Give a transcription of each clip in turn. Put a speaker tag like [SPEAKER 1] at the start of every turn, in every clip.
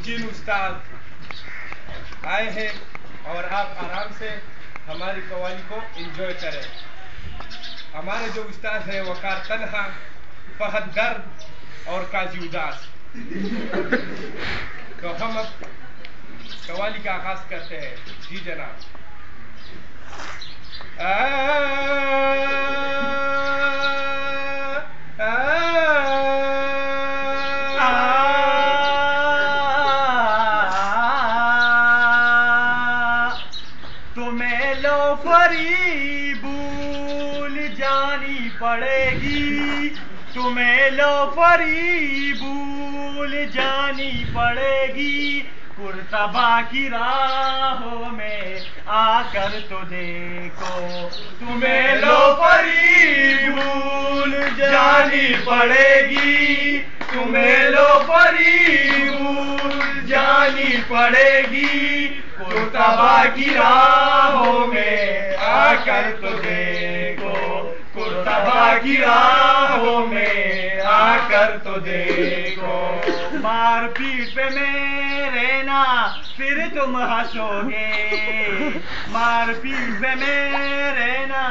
[SPEAKER 1] मुबीन उस्ताद आए हैं और आप आराम से हमारी कव्वाली को एंजॉय करें। हमारे जो उस्ताद हैं वकार तन्हा, फहद दर्द और काजी उदास। तो हम अब कव्वाली का आगाज करते हैं। जी जनाब।
[SPEAKER 2] तुम्हें लोफरी भूल जानी पड़ेगी, तुम्हें लोफरी भूल जानी पड़ेगी। कुर्तबा की राहों में आकर तो देखो, तुम्हें लोफरी भूल जानी पड़ेगी, तुम्हें लोफरी भूल जानी पड़ेगी। कुर्तबा की राहों में आकर तो देखो, कुर्तबा की राहों में आकर तो देखो। मार पीठ पे मेरे ना फिर तुम हंसोगे, मार पीठ पे मेरे ना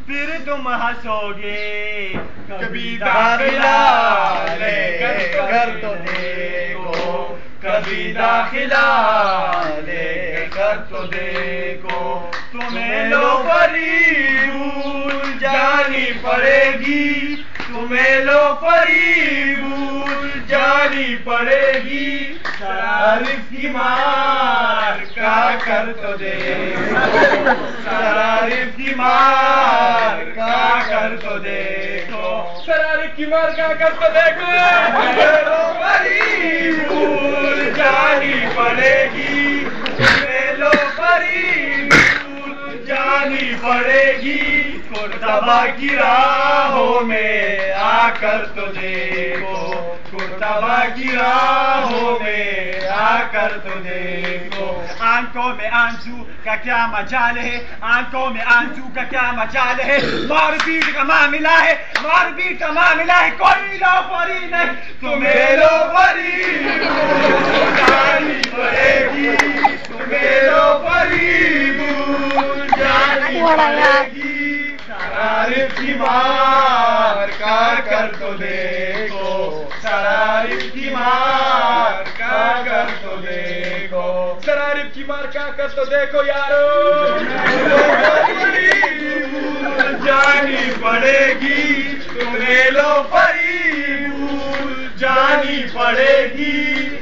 [SPEAKER 2] फिर तुम हंसोगे। कभी दाखिला लेकर तो देखो, कभी दाखिला लेकर तो देखो। तुम्हें लोफरी भूल जानी पड़ेगी, तुम्हें लोफरी भूल जानी पड़ेगी। शरारिफ की मार का कर तो देखो, शरारिफ की मार का कर तो देखो, शरारिफ की मार का कर तो देखो। लोफरी भूल जानी पड़ेगी, तुम्हें लोफरी भूल जानी पड़ेगी। कुर्तबा की राहों में आकर तो देखो, कुर्तबा की राहों में आकर तो देखो। आंखों में आंसू का क्या मजाल है, आंखों में आंसू का क्या मजाल है। मारपीट का मामला है, मारपीट का मामला है, कोई लोफरी नहीं। तुम्हें लोफरी भूल जानी पड़ेगी, तुम्हें लोफरी भूल जानी पड़ेगी। शरारिफ की मार का कर तो देखो, शरारिफ की मार का कर तो देखो, शरारिफ की मार का कर तो देखो यारो। भूल जानी पड़ेगी, तुम्हें लोफरी भूल जानी पड़ेगी।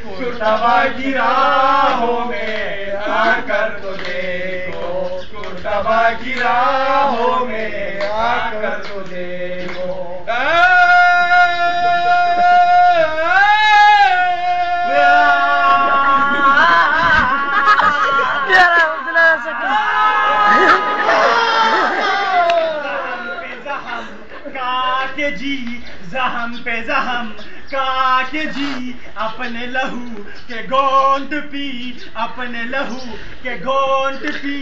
[SPEAKER 2] कुर्तबा की राहों में आकर तो देखो, कुर्तबा की राहों में आकर तो देखो। काके जी जहम पे जहम काके जी, अपने लहू के गोंद पी, अपने लहू के गोंद पी।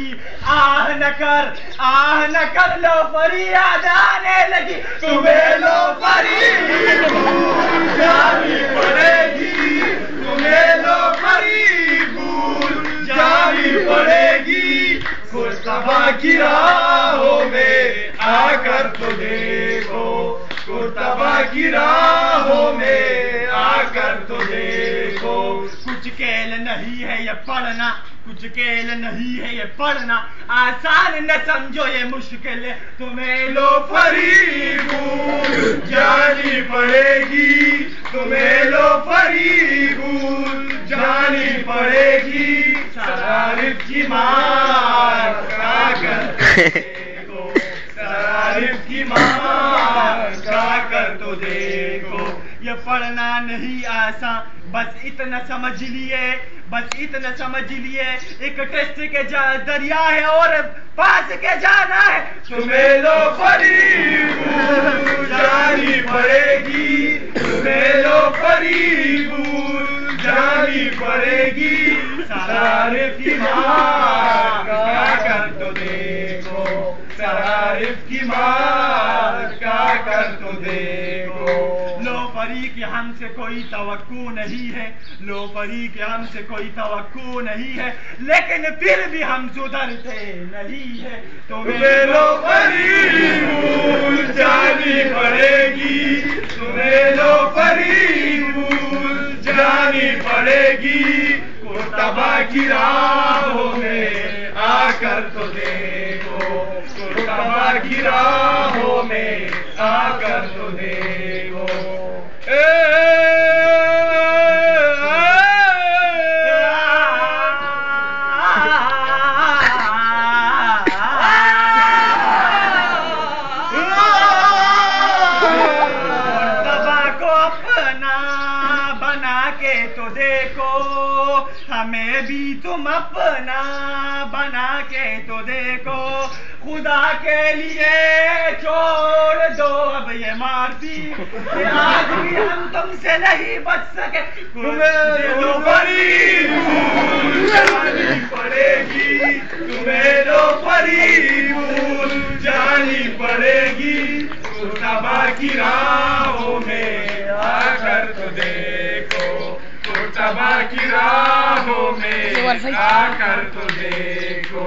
[SPEAKER 2] आह न कर लोफरी याद आने लगी, तुम्हें लोफरी भूल जानी पड़ेगी, तुम्हें लोफरी भूल जानी पड़ेगी। कुर्तबा की राहों में आकर तो देखो, कुर्तबा की राहों में आकर तो देखो। कुछ खेल नहीं है ये पढ़ना, कुछ खेल नहीं है ये पढ़ना, आसान न समझो ये मुश्किल है। तुम्हें लोफरी भूल जानी पड़ेगी, तुम्हें लोफरी भूल जानी पड़ेगी। शरारिफ की मार का कर देखो, शरारिफ की मार का कर तो देखो। ये पढ़ना नहीं आसान, बस इतना समझ लिए, बस इतना समझ लिए। एक टेस्ट के दरिया है और पास के जाना है। तुम्हें लोफरी भूल जानी पड़ेगी, तुम्हें लोफरी भूल जानी पड़ेगी। शरारिफ की मार का कर तो देखो, शरारिफ की मार का कर तो देखो। लोफरी की हमसे कोई तवक्कु नहीं है, लोफरी के हमसे कोई तवक्कु नहीं है, लेकिन फिर भी हम सुधरते नहीं है। तुम्हें लोफरी भूल जानी पड़ेगी, तुम्हें लोफरी भूल जानी पड़ेगी, कुर्तबा की राहों में आकर तो देखो, कुर्तबा की राहों में आकर तो देखो। तो देखो, हमें भी तुम अपना बना के तो देखो, खुदा के लिए छोड़ दो अब ये मारती, आज भी हम तुमसे नहीं बच सके। तुम्हें लोफरी भूल जानी पड़ेगी, तुम्हें लोफरी भूल जानी पड़ेगी, कुर्तबा की राहों में आकर तो देखो, कुर्तबा की राहों में आकर तो देखो।